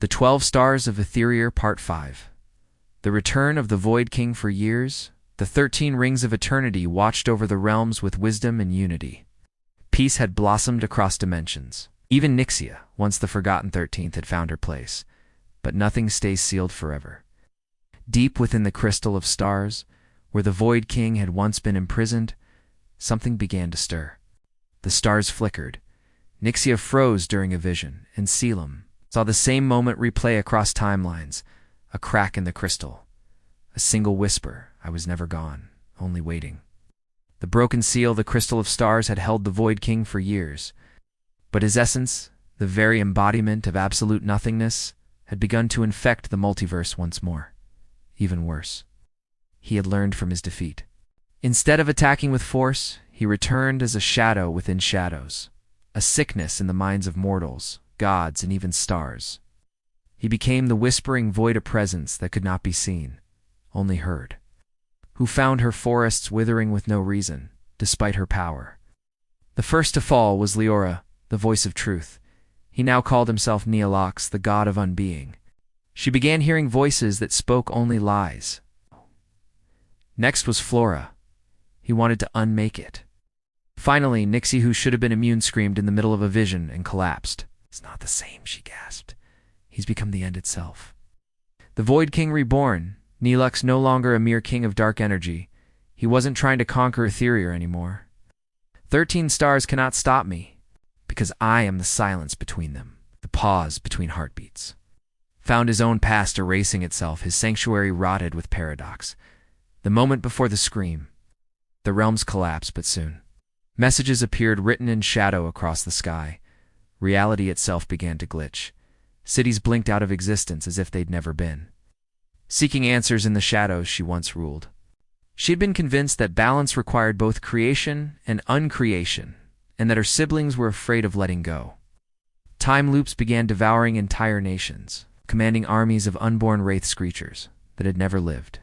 The 12 Stars of Aetherior Part 5. The return of the Void King. For years, the 13 Rings of Eternity watched over the realms with wisdom and unity. Peace had blossomed across dimensions. Even Nixia, once the forgotten 13th, had found her place. But nothing stays sealed forever. Deep within the Crystal of Stars, where the Void King had once been imprisoned, something began to stir. The stars flickered. Nixia froze during a vision, and Selim saw the same moment replay across timelines, a crack in the crystal. A single whisper: I was never gone, only waiting. The broken seal, the Crystal of Stars, had held the Void King for years. But his essence, the very embodiment of absolute nothingness, had begun to infect the multiverse once more. Even worse. He had learned from his defeat. Instead of attacking with force, he returned as a shadow within shadows, a sickness in the minds of mortals, gods, and even stars. He became the whispering void, a presence that could not be seen, only heard, who found her forests withering with no reason, despite her power. The first to fall was Leora, the voice of truth. He now called himself Neolox, the god of unbeing. She began hearing voices that spoke only lies. Next was Flora. He wanted to unmake it. Finally, Nixie, who should have been immune, screamed in the middle of a vision and collapsed. It's not the same, she gasped. He's become the end itself. The Void King reborn, Neolox no longer a mere king of dark energy. He wasn't trying to conquer Aetherior anymore. 13 stars cannot stop me, because I am the silence between them, the pause between heartbeats. Found his own past erasing itself, his sanctuary rotted with paradox. The moment before the scream, the realms collapsed, but soon. Messages appeared written in shadow across the sky. Reality itself began to glitch. Cities blinked out of existence as if they'd never been. Seeking answers in the shadows, she once ruled. She had been convinced that balance required both creation and uncreation, and that her siblings were afraid of letting go. Time loops began devouring entire nations, commanding armies of unborn wraith screechers that had never lived.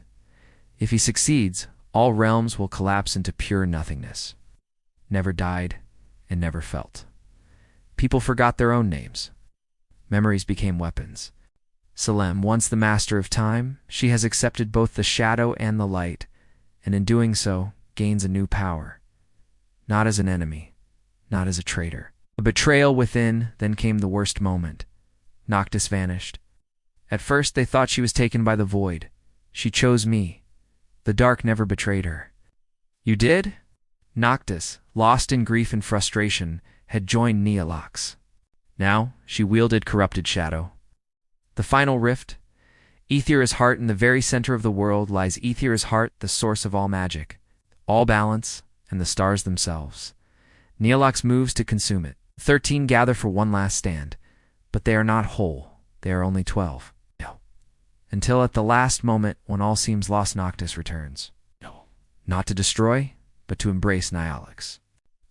If he succeeds, all realms will collapse into pure nothingness. Never died and never felt. People forgot their own names. Memories became weapons. Selim, once the master of time, she has accepted both the shadow and the light, and in doing so, gains a new power. Not as an enemy, not as a traitor. A betrayal within, then came the worst moment. Noctis vanished. At first they thought she was taken by the void. She chose me. The dark never betrayed her. You did? Noctis, lost in grief and frustration, had joined Neolox. Now she wielded corrupted shadow. The final rift. Aetheria's heart, in the very center of the world lies Aetheria's heart, the source of all magic, all balance, and the stars themselves. Neolox moves to consume it. 13 gather for one last stand, but they are not whole. They are only 12. No. Until at the last moment, when all seems lost, Noctis returns. No. Not to destroy, but to embrace Neolox.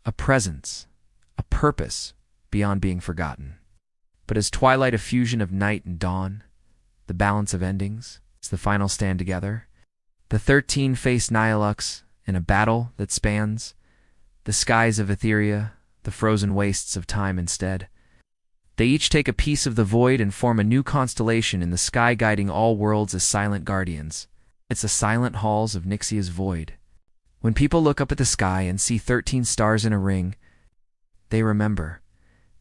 A presence, a purpose, beyond being forgotten. But as twilight, a fusion of night and dawn, the balance of endings, it's the final stand together. The 13 face Neolox in a battle that spans the skies of Aetheria, the frozen wastes of time instead. They each take a piece of the void and form a new constellation in the sky, guiding all worlds as silent guardians. It's the silent halls of Nixia's void. When people look up at the sky and see 13 stars in a ring, they remember.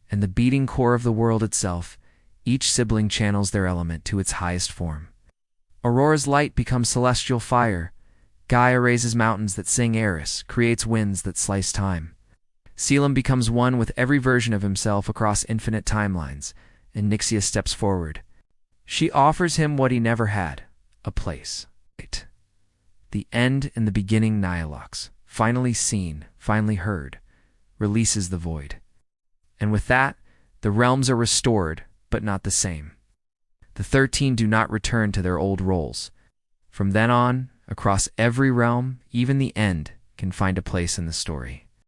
And the beating core of the world itself, each sibling channels their element to its highest form. Aurora's light becomes celestial fire. Gaia raises mountains that sing Eris, creates winds that slice time. Selim becomes one with every version of himself across infinite timelines, and Nixia steps forward. She offers him what he never had, a place. The end and the beginning. Neolox, finally seen, finally heard, releases the void. And with that, the realms are restored, but not the same. The 13 do not return to their old roles. From then on, across every realm, even the end can find a place in the story.